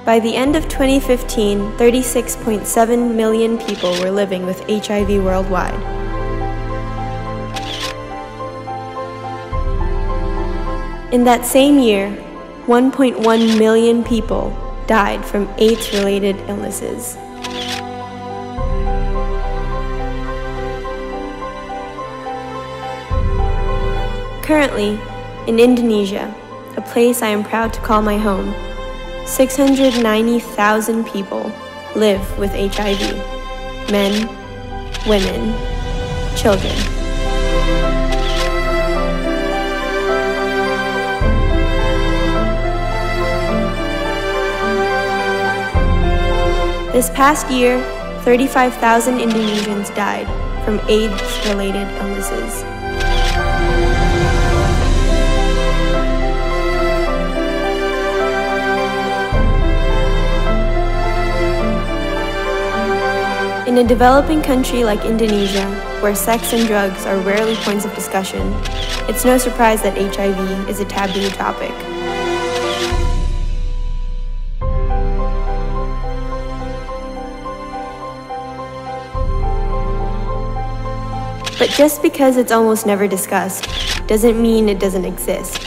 By the end of 2015, 36.7 million people were living with HIV worldwide. In that same year, 1.1 million people died from AIDS-related illnesses. Currently, in Indonesia, a place I am proud to call my home, 690,000 people live with HIV. Men, women, children. This past year, 35,000 Indonesians died from AIDS-related illnesses. In a developing country like Indonesia, where sex and drugs are rarely points of discussion, it's no surprise that HIV is a taboo topic. But just because it's almost never discussed, doesn't mean it doesn't exist.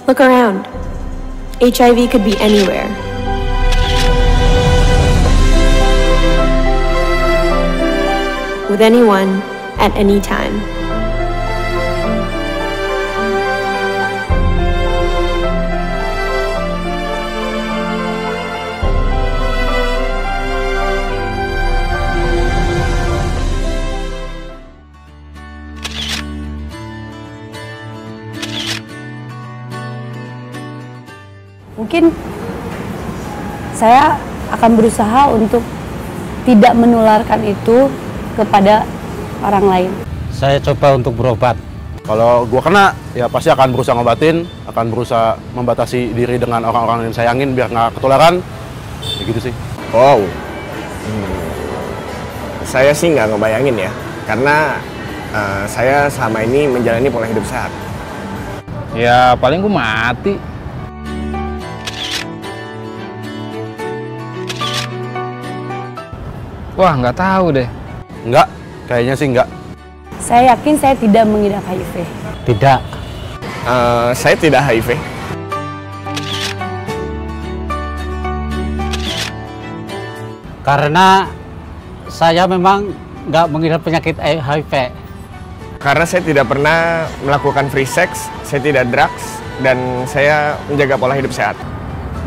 Look around. HIV could be anywhere. With anyone, at any time. Mungkin saya akan berusaha untuk tidak menularkan itu kepada orang lain. Saya coba untuk berobat. Kalau gua kena, ya pasti akan berusaha ngobatin, akan berusaha membatasi diri dengan orang-orang yang sayangin biar nggak ketularan. Ya gitu sih. Wow. Saya sih nggak ngebayangin ya, karena saya selama ini menjalani pola hidup sehat. Ya paling gue mati. Wah, nggak tahu deh. Enggak, kayaknya sih enggak. Saya yakin saya tidak mengidap HIV. Tidak. Saya tidak HIV. Karena saya memang nggak mengidap penyakit HIV. Karena saya tidak pernah melakukan free sex, saya tidak drugs, dan saya menjaga pola hidup sehat.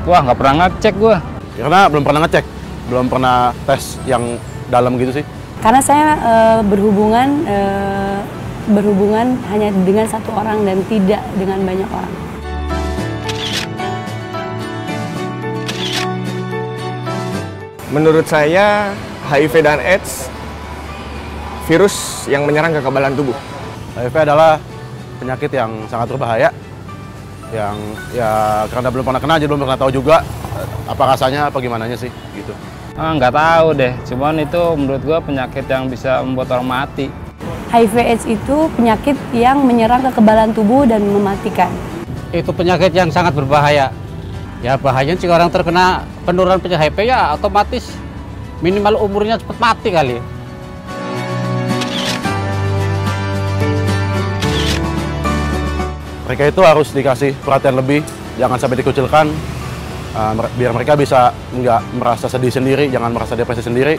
Wah, nggak pernah ngecek gue. Karena belum pernah ngecek, belum pernah tes yang dalam gitu sih. Karena saya berhubungan hanya dengan satu orang dan tidak dengan banyak orang. Menurut saya, HIV dan AIDS virus yang menyerang kekebalan tubuh. HIV adalah penyakit yang sangat berbahaya, yang ya karena belum pernah kena aja belum pernah tahu juga apa rasanya, apa gimananya sih gitu. Nggak tahu deh, cuman itu menurut gue penyakit yang bisa membuat orang mati. HIV/AIDS itu penyakit yang menyerang kekebalan tubuh dan mematikan. Itu penyakit yang sangat berbahaya. Ya bahayanya jika orang terkena penurunan penyakit HIV ya otomatis minimal umurnya cepat mati kali. Mereka itu harus dikasih perhatian lebih, jangan sampai dikucilkan, biar mereka bisa nggak merasa sedih sendiri, jangan merasa depresi sendiri.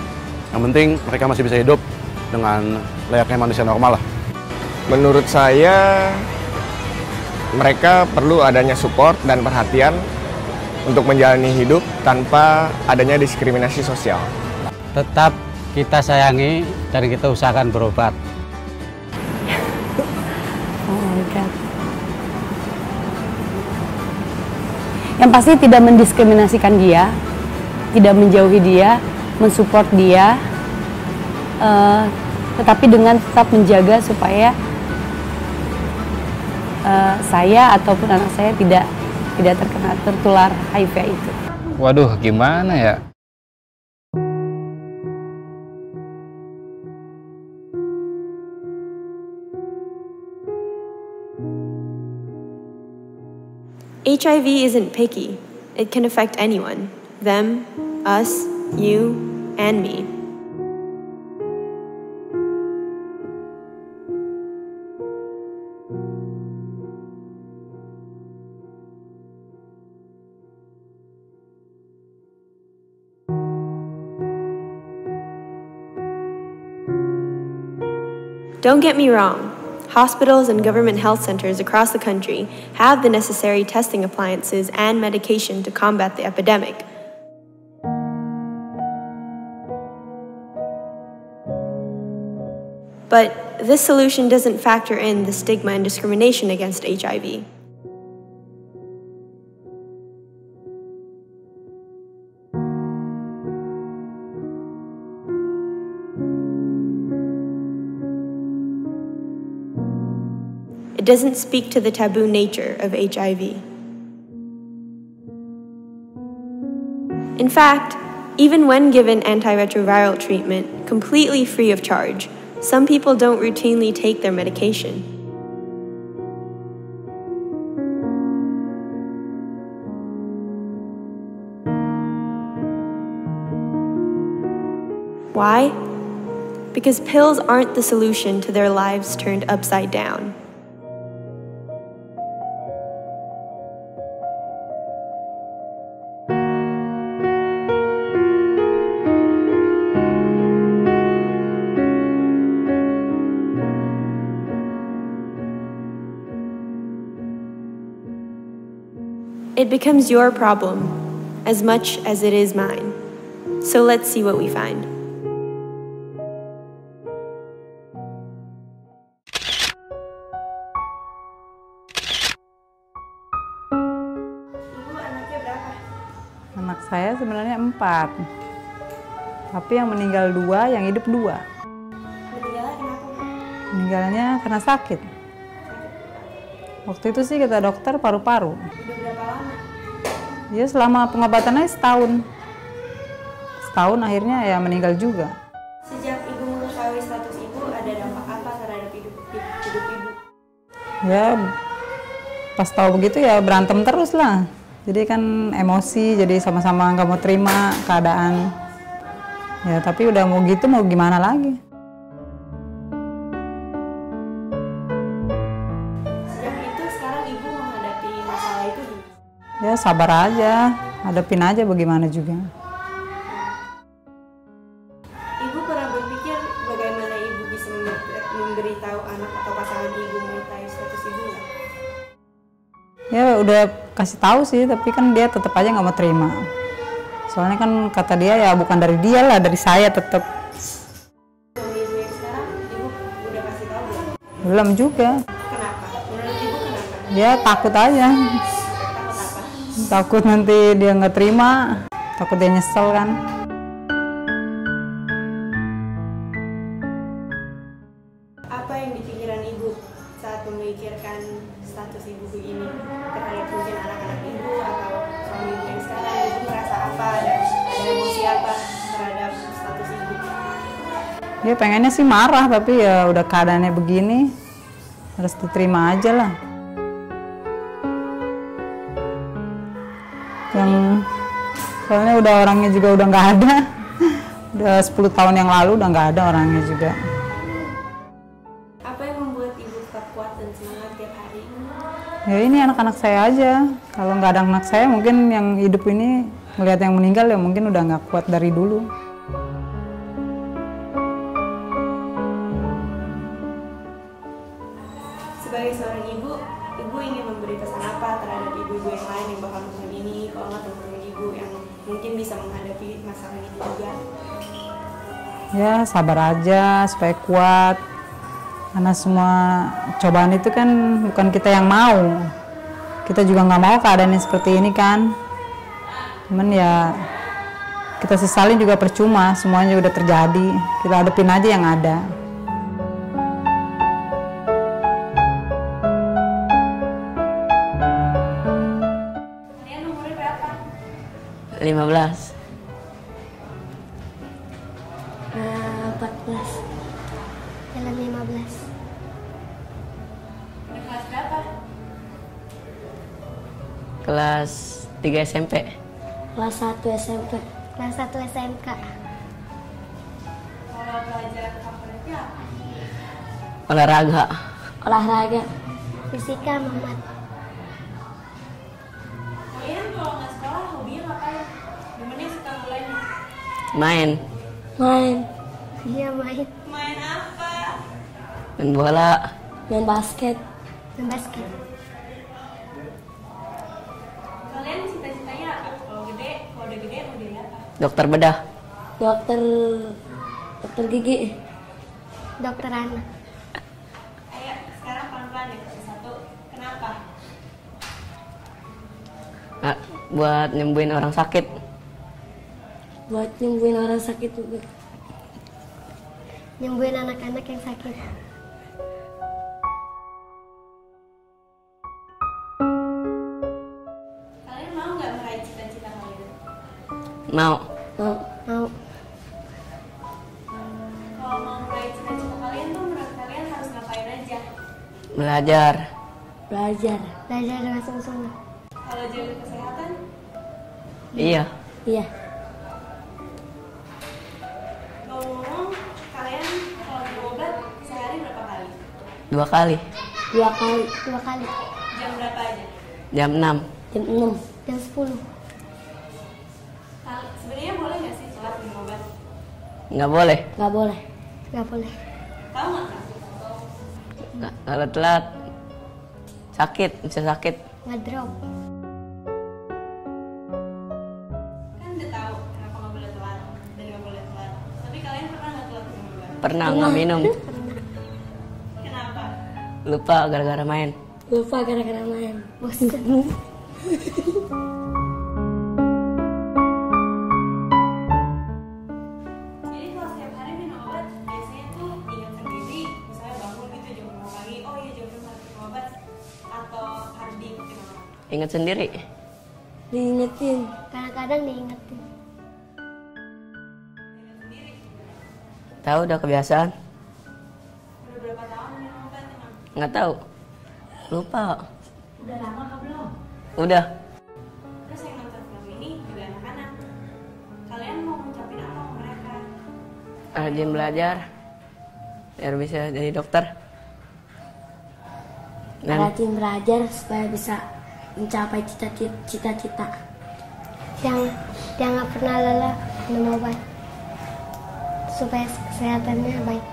Yang penting mereka masih bisa hidup dengan layaknya manusia normal lah. Menurut saya, mereka perlu adanya support dan perhatian untuk menjalani hidup tanpa adanya diskriminasi sosial. Tetap kita sayangi dan kita usahakan berobat. Oh my God. Yang pasti tidak mendiskriminasikan dia, tidak menjauhi dia, mensupport dia, tetapi dengan tetap menjaga supaya saya ataupun anak saya tidak tertular HIV itu. Waduh, gimana ya? HIV isn't picky. It can affect anyone. Them, us, you, and me. Don't get me wrong. Hospitals and government health centers across the country have the necessary testing appliances and medication to combat the epidemic. But this solution doesn't factor in the stigma and discrimination against HIV. It doesn't speak to the taboo nature of HIV. In fact, even when given antiretroviral treatment completely free of charge, some people don't routinely take their medication. Why? Because pills aren't the solution to their lives turned upside down. It becomes your problem as much as it is mine. So let's see what we find. Ibu anaknya berapa? Anak saya sebenarnya 4. Tapi yang meninggal 2, yang hidup 2. Meninggalnya kenapa? Meninggalnya karena sakit. Waktu itu sih kata dokter paru-paru. Udah berapa lama? Ya selama pengobatannya setahun. Setahun akhirnya ya meninggal juga. Sejak ibu mengetahui status ibu, ada dampak apa terhadap hidup ibu? Ya pas tahu begitu ya berantem terus lah. Jadi kan emosi, jadi sama-sama nggak mau terima keadaan. Ya tapi udah mau gitu mau gimana lagi. Sejak itu sekarang ibu menghadapi masalah itu gimana? Ya sabar aja, hadapin aja bagaimana juga. Ibu pernah berpikir bagaimana ibu bisa memberitahu anak atau pasangan ibu mengetahui status ibu nggak? Ya udah kasih tahu sih, tapi kan dia tetap aja nggak mau terima. Soalnya kan kata dia ya bukan dari dia lah, dari saya tetap. Suami ibu yang sekarang, ibu udah kasih tahu belum? Belum juga. Kenapa? Menurut ibu kenapa? Dia takut aja. Takut apa? Takut nanti dia nggak terima, takut dia nyesel kan. Apa yang di pikiran ibu saat memikirkan status ibu begini terhadap mungkin anak-anak ibu atau suami ibu yang sekarang? Ibu merasa apa dan ada emosi apa terhadap status ibu? Dia pengennya sih marah, tapi ya udah keadaannya begini, harus diterima aja lah. Yang soalnya udah orangnya juga udah nggak ada, udah 10 tahun yang lalu udah nggak ada orangnya juga. Apa yang membuat ibu tetap kuat dan semangat tiap hari? Ya ini anak-anak saya aja. Kalau nggak ada anak saya mungkin yang hidup ini melihat yang meninggal ya mungkin udah nggak kuat dari dulu. Sebagai seorang ibu, ibu ingin memberi pesan apa terhadap ibu-ibu yang lain yang bakal nonton ini, kalau nggak teman-teman ibu yang mungkin bisa menghadapi masalah ini juga? Ya sabar aja supaya kuat. Karena semua cobaan itu kan bukan kita yang mau. Kita juga nggak mau keadaannya seperti ini kan. Cuman ya kita sesalin juga percuma, semuanya udah terjadi. Kita hadapin aja yang ada. Kalian umurnya berapa? 15. 14 jalan 15. Udah kelas berapa? Kelas 3 SMP. Kelas 1 SMP. Kelas 1 SMK. Kalau pelajaran favoritnya apa? Olahraga. Olahraga. Fisika, Muhammad. Kalian kalau nggak sekolah hobinya ngapain? Gimana suka mulainya? Main. Main. Iya, main. Main apa? Main bola. Main basket. Main basket. Kalian cita-citanya apa? Kalau udah gede mau jadi apa? Dokter bedah. Dokter gigi. Dokter anak. Ayo, sekarang pelan-pelan ya, satu. Kenapa? Nah, buat nyembuhin orang sakit. Buat nyembuhin orang sakit juga. Nyembuhin anak-anak yang sakit. Kalian mau nggak meraih cita-cita kalian? Mau. Mau. Kalau mau meraih cita-cita kalian tuh menurut kalian harus ngapain aja? Belajar. Belajar dengan sungguh-sungguh. Kalau jaga kesehatan, Iya. Iya. ngomong-ngomong, kalian kalau minum obat sehari berapa kali? 2 kali. 2 kali. 2 kali. Jam berapa aja? Jam 6. Jam 6. Jam 10. Sebenarnya boleh nggak sih telat minum obat? Nggak boleh. Nggak boleh. Nggak boleh. Tahu nggak Kak? Kalau telat sakit, bisa sakit. Ngedrop. Kan udah tahu kenapa nggak boleh telat dan nggak boleh telat. Tapi kalian pernah nggak telat minum obat? Pernah nggak minum. Kenapa? Lupa gara-gara main. Lupa gara-gara main. Bosan. Jadi kalau setiap hari minum obat, biasanya tuh ingat sendiri, misalnya bangun gitu jam 5 pagi, oh iya jam 5 harus minum obat, atau harus diingetin orang. Ingat sendiri. Diingetin. Kadang-kadang diingetin. Ingat sendiri. Tahu udah kebiasaan. Udah berapa tahun minum obat emang? Nggak tahu. Lupa. Udah lama kah belum? Udah. Terus yang nonton film ini juga anak-anak. Kalian mau ngucapin apa ke mereka? Rajin belajar biar bisa jadi dokter. Dan Rajin belajar supaya bisa mencapai cita-cita. Yang nggak pernah lelah minum obat supaya kesehatannya baik.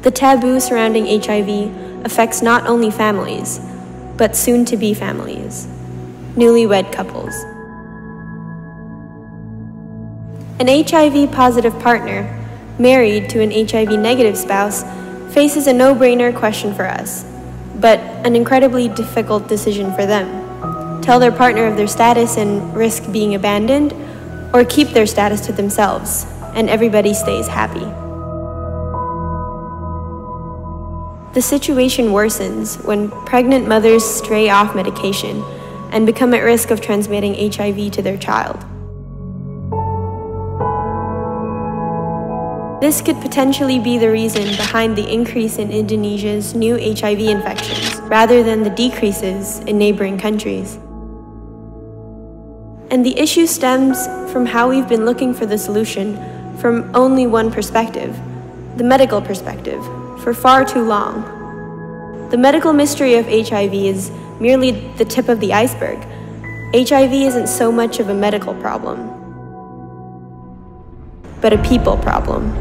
The taboo surrounding HIV affects not only families, but soon-to-be families, newlywed couples. An HIV-positive partner, married to an HIV-negative spouse, faces a no-brainer question for us, but an incredibly difficult decision for them. Tell their partner of their status and risk being abandoned, or keep their status to themselves, and everybody stays happy. The situation worsens when pregnant mothers stray off medication and become at risk of transmitting HIV to their child. This could potentially be the reason behind the increase in Indonesia's new HIV infections, rather than the decreases in neighboring countries. And the issue stems from how we've been looking for the solution from only one perspective, the medical perspective, for far too long. The medical mystery of HIV is merely the tip of the iceberg. HIV isn't so much of a medical problem, but a people problem.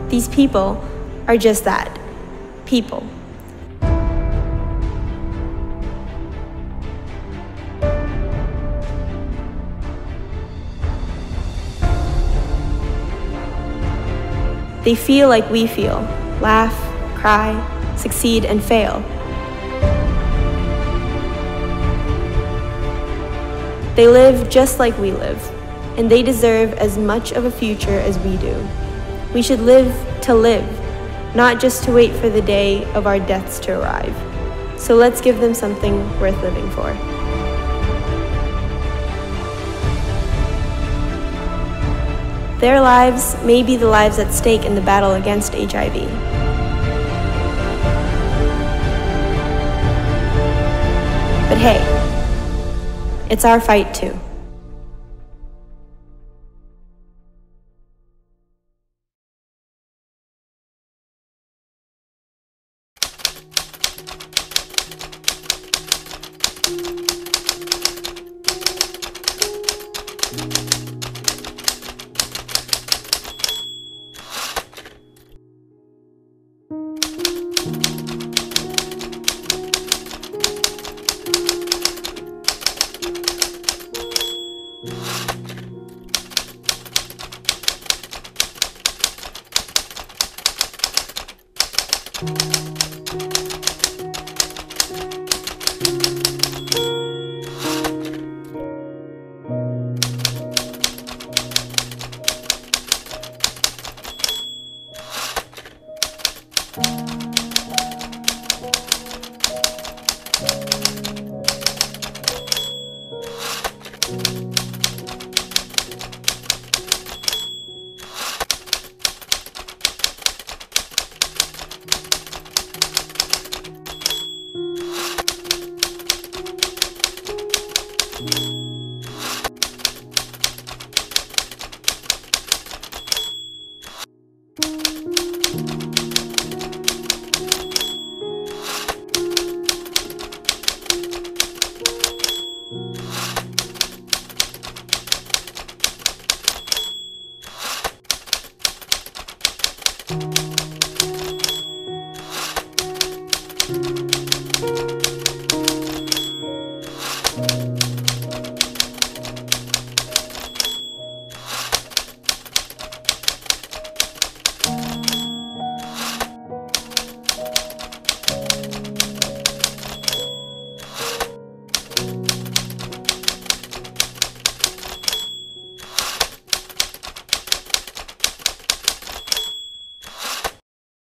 These people are just that, people. They feel like we feel, laugh, cry, succeed, and fail. They live just like we live, and they deserve as much of a future as we do. We should live to live, not just to wait for the day of our deaths to arrive. So let's give them something worth living for. Their lives may be the lives at stake in the battle against HIV. But hey, it's our fight too.